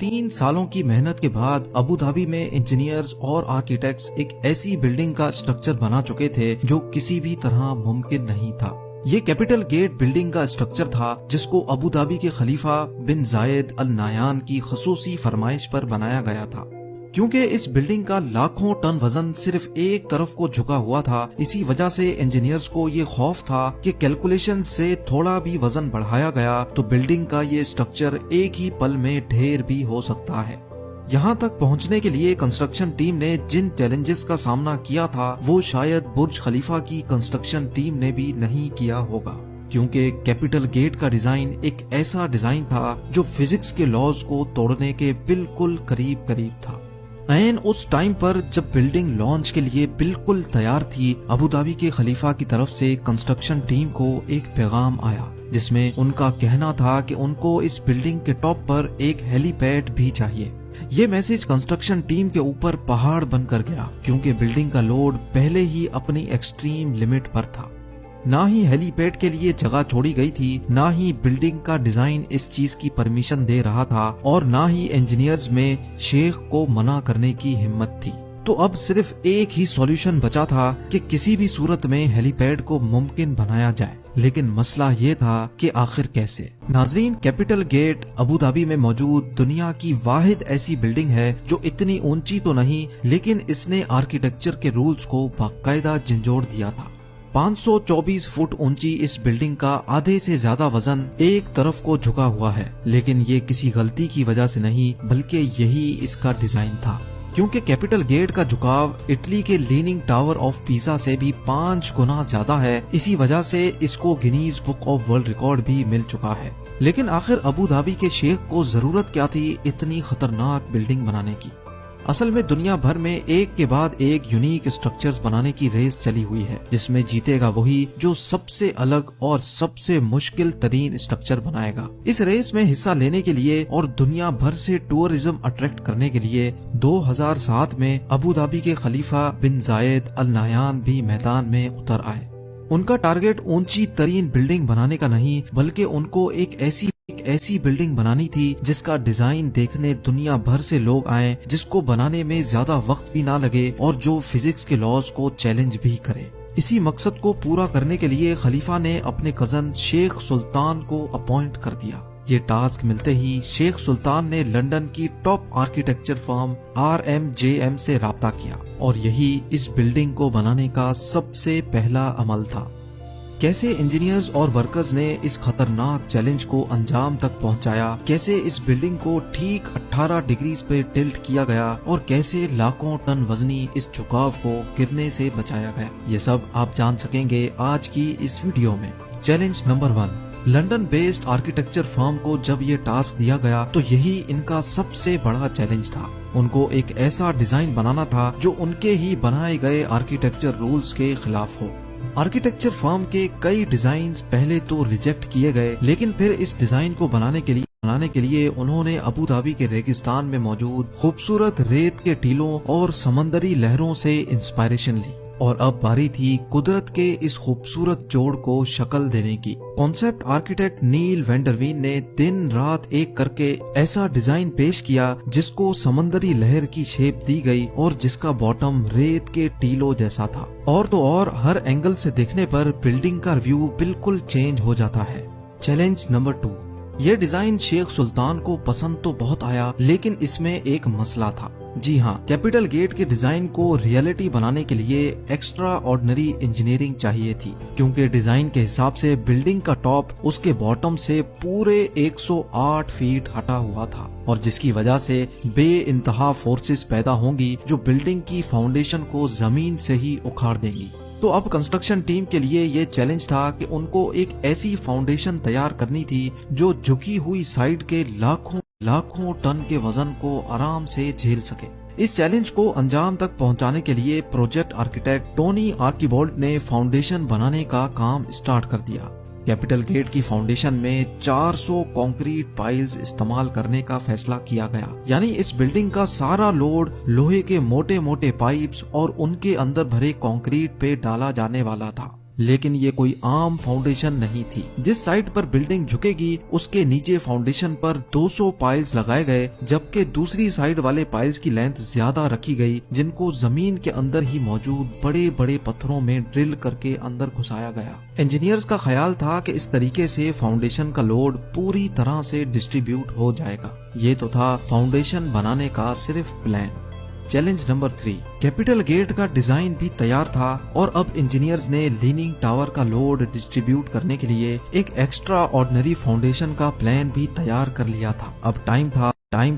3 سالوں کی محنت کے بعد ابو دھابی میں انجینئرز اور آرکیٹیکٹس ایک ایسی بلڈنگ کا اسٹرکچر بنا چکے تھے جو کسی بھی طرح ممکن نہیں تھا۔ یہ کیپٹل گیٹ بلڈنگ کا اسٹرکچر تھا جس کو ابو دھابی کے خلیفہ بن زائد ال نہیان کی خصوصی فرمائش پر بنایا گیا تھا۔ کیونکہ اس بلڈنگ کا لاکھوں ٹن وزن صرف ایک طرف کو جھکا ہوا تھا، اسی وجہ سے انجینئرز کو یہ خوف تھا کہ کیلکولیشن سے تھوڑا بھی وزن بڑھایا گیا تو بلڈنگ کا یہ اسٹرکچر ایک ہی پل میں ڈھیر بھی ہو سکتا ہے۔ یہاں تک پہنچنے کے لیے کنسٹرکشن ٹیم نے جن چیلنجز کا سامنا کیا تھا وہ شاید برج خلیفہ کی کنسٹرکشن ٹیم نے بھی نہیں کیا ہوگا، کیونکہ کیپٹل گیٹ کا ڈیزائن ایک ایسا ڈیزائن تھا جو فزکس کے لاز کو توڑنے کے بالکل قریب تھا۔ عین اس ٹائم پر جب بلڈنگ لانچ کے لیے بالکل تیار تھی، ابو دھابی کے خلیفہ کی طرف سے کنسٹرکشن ٹیم کو ایک پیغام آیا جس میں ان کا کہنا تھا کہ ان کو اس بلڈنگ کے ٹاپ پر ایک ہیلی پیڈ بھی چاہیے۔ یہ میسج کنسٹرکشن ٹیم کے اوپر پہاڑ بن کر گرا، کیونکہ بلڈنگ کا لوڈ پہلے ہی اپنی ایکسٹریم لمٹ پر تھا۔ نہ ہی ہیلی پیڈ کے لیے جگہ چھوڑی گئی تھی، نہ ہی بلڈنگ کا ڈیزائن اس چیز کی پرمیشن دے رہا تھا، اور نہ ہی انجینئرز میں شیخ کو منع کرنے کی ہمت تھی۔ تو اب صرف ایک ہی سولوشن بچا تھا کہ کسی بھی صورت میں ہیلی پیڈ کو ممکن بنایا جائے، لیکن مسئلہ یہ تھا کہ آخر کیسے۔ ناظرین، کیپٹل گیٹ ابو دھابی میں موجود دنیا کی واحد ایسی بلڈنگ ہے جو اتنی اونچی تو نہیں، لیکن اس نے آرکیٹیکچر کے رولز کو باقاعدہ جھنجھوڑ دیا تھا۔ 524 فٹ اونچی اس بلڈنگ کا آدھے سے زیادہ وزن ایک طرف کو جھکا ہوا ہے، لیکن یہ کسی غلطی کی وجہ سے نہیں بلکہ یہی اس کا ڈیزائن تھا، کیونکہ کیپٹل گیٹ کا جھکاؤ اٹلی کے لیننگ ٹاور آف پیزا سے بھی 5 گنا زیادہ ہے، اسی وجہ سے اس کو Guinness book of world record بھی مل چکا ہے۔ لیکن آخر ابو دھابی کے شیخ کو ضرورت کیا تھی اتنی خطرناک بلڈنگ بنانے کی؟ اصل میں دنیا بھر میں ایک کے بعد ایک یونیک اسٹرکچرز بنانے کی ریس چلی ہوئی ہے، جس میں جیتے گا وہی جو سب سے الگ اور سب سے مشکل ترین اسٹرکچر بنائے گا۔ اس ریس میں حصہ لینے کے لیے اور دنیا بھر سے ٹورزم اٹریکٹ کرنے کے لیے 2007 میں ابو دھابی کے خلیفہ بن زائد ال نہیان بھی میدان میں اتر آئے۔ ان کا ٹارگٹ اونچی ترین بلڈنگ بنانے کا نہیں بلکہ ان کو ایک ایسی بلڈنگ بنانی تھی جس کا ڈیزائن دیکھنے دنیا بھر سے لوگ آئیں، جس کو بنانے میں زیادہ وقت بھی نہ لگے اور جو فزکس کے لاز کو چیلنج بھی کرے۔ اسی مقصد کو پورا کرنے کے لیے خلیفہ نے اپنے کزن شیخ سلطان کو اپوائنٹ کر دیا۔ یہ ٹاسک ملتے ہی شیخ سلطان نے لندن کی ٹاپ آرکیٹیکچر فرم RMJM سے رابطہ کیا، اور یہی اس بلڈنگ کو بنانے کا سب سے پہلا عمل تھا۔ کیسے انجینئرز اور ورکرز نے اس خطرناک چیلنج کو انجام تک پہنچایا، کیسے اس بلڈنگ کو ٹھیک 18 ڈگریز پہ ٹلٹ کیا گیا، اور کیسے لاکھوں ٹن وزنی اس جھکاو کو گرنے سے بچایا گیا، یہ سب آپ جان سکیں گے آج کی اس ویڈیو میں۔ Challenge number 1، London based architecture firm کو جب یہ ٹاسک دیا گیا تو یہی ان کا سب سے بڑا چیلنج تھا۔ ان کو ایک ایسا ڈیزائن بنانا تھا جو ان کے ہی بنائے گئے آرکیٹیکچر رولز کے خلاف ہو۔ آرکیٹیکچر فرم کے کئی ڈیزائنز پہلے تو ریجیکٹ کیے گئے، لیکن پھر اس ڈیزائن کو بنانے کے لیے انہوں نے ابو دھابی کے ریگستان میں موجود خوبصورت ریت کے ٹیلوں اور سمندری لہروں سے انسپائریشن لی، اور اب باری تھی قدرت کے اس خوبصورت جوڑ کو شکل دینے کی۔ کانسیپٹ آرکیٹیکٹ نیل وینڈروین نے دن رات ایک کر کے ایسا ڈیزائن پیش کیا جس کو سمندری لہر کی شیپ دی گئی اور جس کا باٹم ریت کے ٹیلوں جیسا تھا، اور تو اور ہر اینگل سے دیکھنے پر بلڈنگ کا ویو بالکل چینج ہو جاتا ہے۔ چیلنج نمبر 2، یہ ڈیزائن شیخ سلطان کو پسند تو بہت آیا، لیکن اس میں ایک مسئلہ تھا۔ جی ہاں، کیپٹل گیٹ کے ڈیزائن کو ریئلٹی بنانے کے لیے ایکسٹرا آرڈنری انجینئرنگ چاہیے تھی، کیونکہ ڈیزائن کے حساب سے بلڈنگ کا ٹاپ اس کے باٹم سے پورے 108 فیٹ ہٹا ہوا تھا، اور جس کی وجہ سے بے انتہا فورسز پیدا ہوں گی جو بلڈنگ کی فاؤنڈیشن کو زمین سے ہی اکھاڑ دیں گی۔ تو اب کنسٹرکشن ٹیم کے لیے یہ چیلنج تھا کہ ان کو ایک ایسی فاؤنڈیشن تیار کرنی تھی جو جھکی ہوئی سائڈ کے لاکھوں ٹن کے وزن کو آرام سے جھیل سکے۔ اس چیلنج کو انجام تک پہنچانے کے لیے پروجیکٹ آرکیٹیکٹ ٹونی آرکیبولٹ نے فاؤنڈیشن بنانے کا کام اسٹارٹ کر دیا۔ کیپٹل گیٹ کی فاؤنڈیشن میں 400 کانکریٹ پائلز استعمال کرنے کا فیصلہ کیا گیا، یعنی اس بلڈنگ کا سارا لوڈ لوہے کے موٹے موٹے پائپس اور ان کے اندر بھرے کانکریٹ پہ ڈالا جانے والا تھا۔ लेकिन ये कोई आम फाउंडेशन नहीं थी। जिस साइड पर बिल्डिंग झुकेगी उसके नीचे फाउंडेशन पर 200 पाइल्स लगाए गए, जबकि दूसरी साइड वाले पाइल्स की लेंथ ज्यादा रखी गई, जिनको जमीन के अंदर ही मौजूद बड़े बड़े पत्थरों में ड्रिल करके अंदर घुसाया गया। इंजीनियर्स का ख्याल था कि इस तरीके से फाउंडेशन का लोड पूरी तरह से डिस्ट्रीब्यूट हो जाएगा। ये तो था फाउंडेशन बनाने का सिर्फ plan. Challenge number 3, capital gate का डिजाइन भी तैयार था और अब इंजीनियर्स ने लीनिंग टावर का लोड डिस्ट्रीब्यूट करने के लिए एक एक्स्ट्रा ऑर्डिनरी फाउंडेशन का प्लान भी तैयार कर लिया था। अब टाइम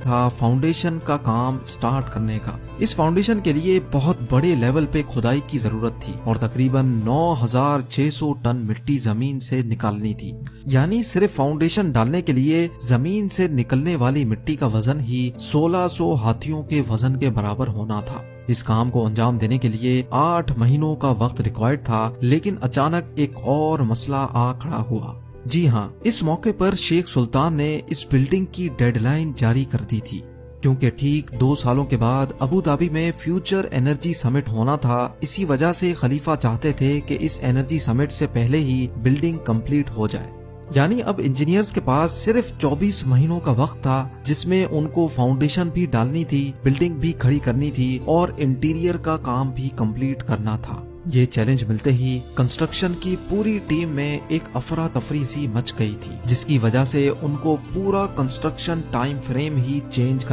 था फाउंडेशन का काम स्टार्ट करने का। इस फाउंडेशन के लिए बहुत बड़े लेवल पे खुदाई की जरूरत थी और तकरीबन 9600 टन मिट्टी जमीन से निकालनी थी। यानी सिर्फ फाउंडेशन डालने के लिए जमीन से निकलने वाली मिट्टी का वजन ही 1600 हाथियों के वजन के बराबर होना था। इस काम को अंजाम देने के लिए 8 महीनों का वक्त रिक्वायर्ड था, लेकिन अचानक एक और मसला आ खड़ा हुआ। जी हाँ, इस मौके पर शेख सुल्तान ने इस बिल्डिंग की डेडलाइन जारी कर दी थी, क्योंकि ठीक 2 सालों के बाद अबू धाबी में फ्यूचर एनर्जी समिट होना था। इसी वजह से खलीफा चाहते थे कि इस एनर्जी समिट से पहले ही बिल्डिंग कंप्लीट हो जाए। यानी अब इंजीनियर्स के पास सिर्फ 24 महीनों का वक्त था, जिसमें उनको फाउंडेशन भी डालनी थी, बिल्डिंग भी खड़ी करनी थी और इंटीरियर का काम भी कंप्लीट करना था। ये चैलेंज मिलते ही कंस्ट्रक्शन की पूरी टीम में एक अफरा तफरी सी मच गई थी, जिसकी वजह से उनको पूरा कंस्ट्रक्शन टाइम फ्रेम ही चेंज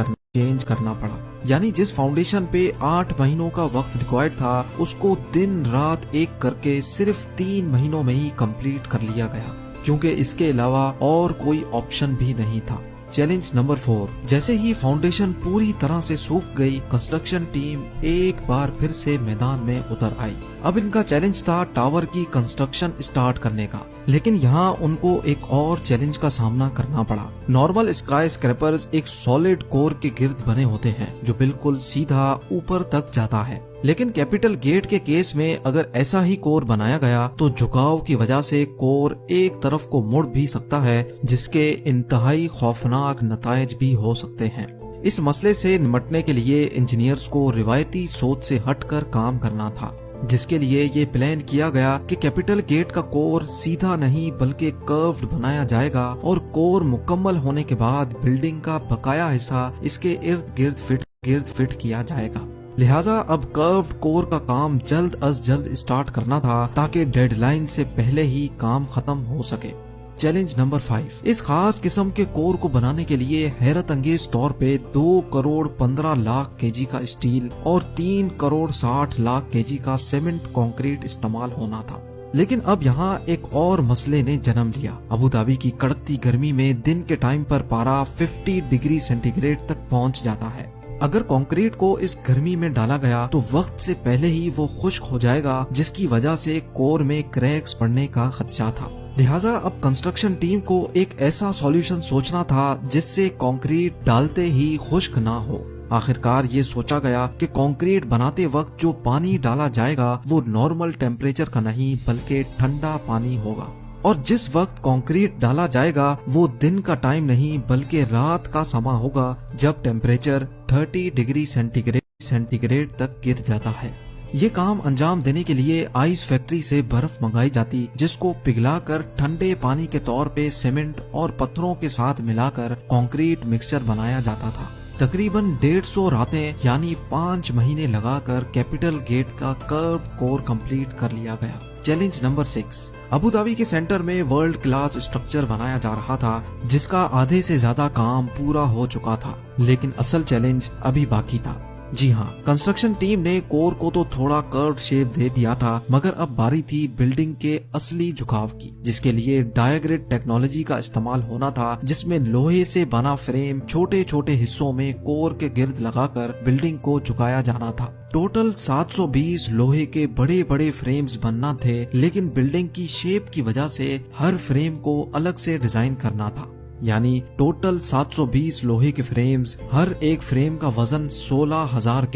करना पड़ा। यानी जिस फाउंडेशन पे 8 महीनों का वक्त रिक्वायर्ड था, उसको दिन रात एक करके सिर्फ 3 महीनों में ही कंप्लीट कर लिया गया, क्योंकि इसके अलावा और कोई ऑप्शन भी नहीं था। चैलेंज नंबर 4, जैसे ही फाउंडेशन पूरी तरह से सूख गई, कंस्ट्रक्शन टीम एक बार फिर से मैदान में उतर आई। अब इनका चैलेंज था टावर की कंस्ट्रक्शन स्टार्ट करने का, लेकिन यहाँ उनको एक और चैलेंज का सामना करना पड़ा। नॉर्मल स्काई स्क्रैपर्स एक सॉलिड कोर के गिर्द बने होते हैं जो बिल्कुल सीधा ऊपर तक जाता है, लेकिन कैपिटल गेट के केस में अगर ऐसा ही कोर बनाया गया तो झुकाव की वजह से कोर एक तरफ को मुड़ भी सकता है, जिसके इंतहाई खौफनाक नतायज भी हो सकते हैं। इस मसले से निपटने के लिए इंजीनियर्स को रिवायती सोच से हटकर काम करना था, जिसके लिए ये प्लान किया गया कि कैपिटल गेट का कोर सीधा नहीं बल्कि कर्व्ड बनाया जाएगा और कोर मुकम्मल होने के बाद बिल्डिंग का बकाया हिस्सा इसके इर्द गिर्द फिट किया जाएगा। लिहाजा अब कर्व्ड कोर का काम जल्द अज जल्द स्टार्ट करना था, ताकि डेडलाइन से पहले ही काम खत्म हो सके। चैलेंज नंबर 5, इस खास किस्म के कोर को बनाने के लिए हैरत अंगेज तौर पे 2 करोड़ 15 लाख केजी का स्टील और 3 करोड़ 60 लाख केजी का सीमेंट कंक्रीट इस्तेमाल होना था। लेकिन अब यहाँ एक और मसले ने जन्म लिया। अबू धाबी की कड़कती गर्मी में दिन के टाइम पर पारा 50 डिग्री सेंटीग्रेड तक पहुँच जाता है। अगर कंक्रीट को इस गर्मी में डाला गया तो वक्त से पहले ही वो खुश्क हो जाएगा, जिसकी वजह से कोर में क्रैक्स पड़ने का खदशा था। लिहाजा अब कंस्ट्रक्शन टीम को एक ऐसा सॉल्यूशन सोचना था जिससे कंक्रीट डालते ही खुश्क ना हो। आखिरकार ये सोचा गया कि कंक्रीट बनाते वक्त जो पानी डाला जाएगा वो नॉर्मल टेम्परेचर का नहीं बल्कि ठंडा पानी होगा, और जिस वक्त कंक्रीट डाला जाएगा वो दिन का टाइम नहीं बल्कि रात का समा होगा, जब टेम्परेचर 30 डिग्री सेंटीग्रेड तक गिर जाता है। ये काम अंजाम देने के लिए आइस फैक्ट्री से बर्फ मंगाई जाती, जिसको पिघलाकर ठंडे पानी के तौर पे सीमेंट और पत्थरों के साथ मिलाकर कंक्रीट मिक्सचर बनाया जाता था। तकरीबन 150 रातें यानी 5 महीने लगाकर कैपिटल गेट का कर्व कोर कंप्लीट कर लिया गया। चैलेंज नंबर 6, अबू धाबी के सेंटर में वर्ल्ड क्लास स्ट्रक्चर बनाया जा रहा था, जिसका आधे से ज्यादा काम पूरा हो चुका था, लेकिन असल चैलेंज अभी बाकी था। जी हाँ, कंस्ट्रक्शन टीम ने कोर को तो थोड़ा कर्व शेप दे दिया था, मगर अब बारी थी बिल्डिंग के असली झुकाव की, जिसके लिए डायाग्रिड टेक्नोलॉजी का इस्तेमाल होना था, जिसमें लोहे से बना फ्रेम छोटे छोटे हिस्सों में कोर के गिर्द लगाकर बिल्डिंग को झुकाया जाना था। टोटल 720 लोहे के बड़े बड़े फ्रेम्स बनना थे, लेकिन बिल्डिंग की शेप की वजह से हर फ्रेम को अलग से डिजाइन करना था। यानी टोटल 720 लोहे के फ्रेम्स, हर एक फ्रेम का वजन 16,000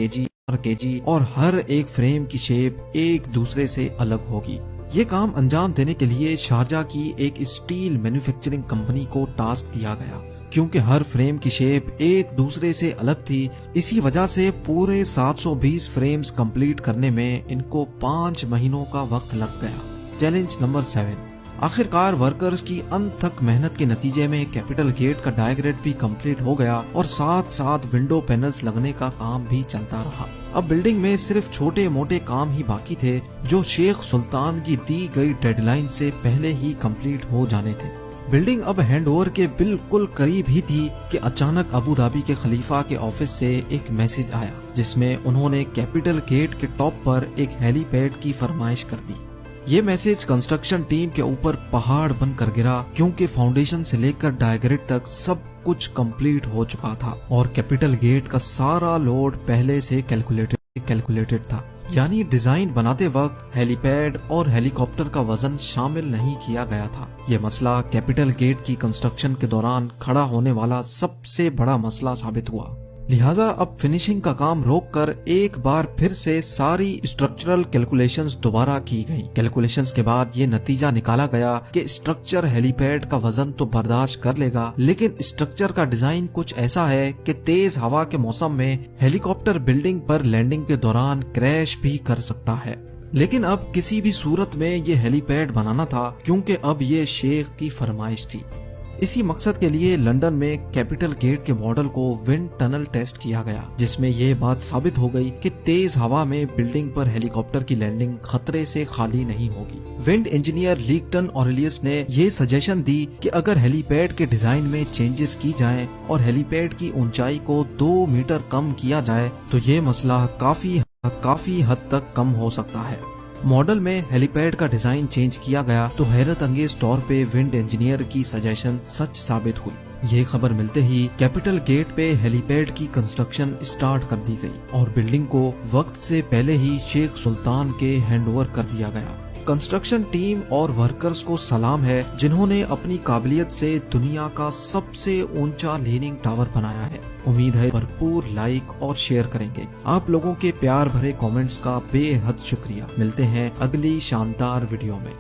केजी और हर एक फ्रेम की शेप एक दूसरे से अलग होगी। ये काम अंजाम देने के लिए शारजा की एक स्टील मैन्युफैक्चरिंग कंपनी को टास्क दिया गया, क्योंकि हर फ्रेम की शेप एक दूसरे से अलग थी। इसी वजह से पूरे 720 फ्रेम्स कंप्लीट करने में इनको 5 महीनों का वक्त लग गया। Challenge number 7। आखिरकार वर्कर्स की अनथक मेहनत के नतीजे में कैपिटल गेट का डायग्रेड भी कंप्लीट हो गया और साथ साथ विंडो पैनल्स लगने का काम भी चलता रहा। अब बिल्डिंग में सिर्फ छोटे मोटे काम ही बाकी थे जो शेख सुल्तान की दी गई डेडलाइन से पहले ही कंप्लीट हो जाने थे। बिल्डिंग अब हैंडओवर के बिल्कुल करीब ही थी कि अचानक अबू धाबी के खलीफा के ऑफिस से एक मैसेज आया जिसमें उन्होंने कैपिटल गेट के टॉप पर एक हेलीपैड की फरमाइश कर दी। ये मैसेज कंस्ट्रक्शन टीम के ऊपर पहाड़ बनकर गिरा क्योंकि फाउंडेशन से लेकर डायग्रेड तक सब कुछ कंप्लीट हो चुका था और कैपिटल गेट का सारा लोड पहले से कैलकुलेटेड था। यानी डिजाइन बनाते वक्त हेलीपैड और हेलीकॉप्टर का वजन शामिल नहीं किया गया था। ये मसला कैपिटल गेट की कंस्ट्रक्शन के दौरान खड़ा होने वाला सबसे बड़ा मसला साबित हुआ। लिहाजा अब फिनिशिंग का काम रोककर एक बार फिर से सारी स्ट्रक्चरल कैलकुलेशंस दोबारा की गई। कैलकुलेशंस के बाद ये नतीजा निकाला गया कि स्ट्रक्चर हेलीपैड का वजन तो बर्दाश्त कर लेगा, लेकिन स्ट्रक्चर का डिजाइन कुछ ऐसा है कि तेज हवा के मौसम में हेलीकॉप्टर बिल्डिंग पर लैंडिंग के दौरान क्रैश भी कर सकता है। लेकिन अब किसी भी सूरत में ये हेलीपैड बनाना था क्योंकि अब ये शेख की फरमाइश थी। इसी मकसद के लिए लंदन में कैपिटल गेट के मॉडल को विंड टनल टेस्ट किया गया जिसमें यह बात साबित हो गई कि तेज हवा में बिल्डिंग पर हेलीकॉप्टर की लैंडिंग खतरे से खाली नहीं होगी। विंड इंजीनियर लीगटन ऑरेलियस ने ये सजेशन दी कि अगर हेलीपैड के डिजाइन में चेंजेस की जाएं और हेलीपैड की ऊंचाई को 2 मीटर कम किया जाए तो ये मसला काफी हद तक कम हो सकता है। मॉडल में हेलीपैड का डिजाइन चेंज किया गया तो हैरत अंगेज तौर पे विंड इंजीनियर की सजेशन सच साबित हुई। ये खबर मिलते ही कैपिटल गेट पे हेलीपैड की कंस्ट्रक्शन स्टार्ट कर दी गई और बिल्डिंग को वक्त से पहले ही शेख सुल्तान के हैंडओवर कर दिया गया। कंस्ट्रक्शन टीम और वर्कर्स को सलाम है जिन्होंने अपनी काबिलियत से दुनिया का सबसे ऊंचा लीनिंग टावर बनाया है। उम्मीद है भरपूर लाइक और शेयर करेंगे। आप लोगों के प्यार भरे कमेंट्स का बेहद शुक्रिया। मिलते हैं अगली शानदार वीडियो में।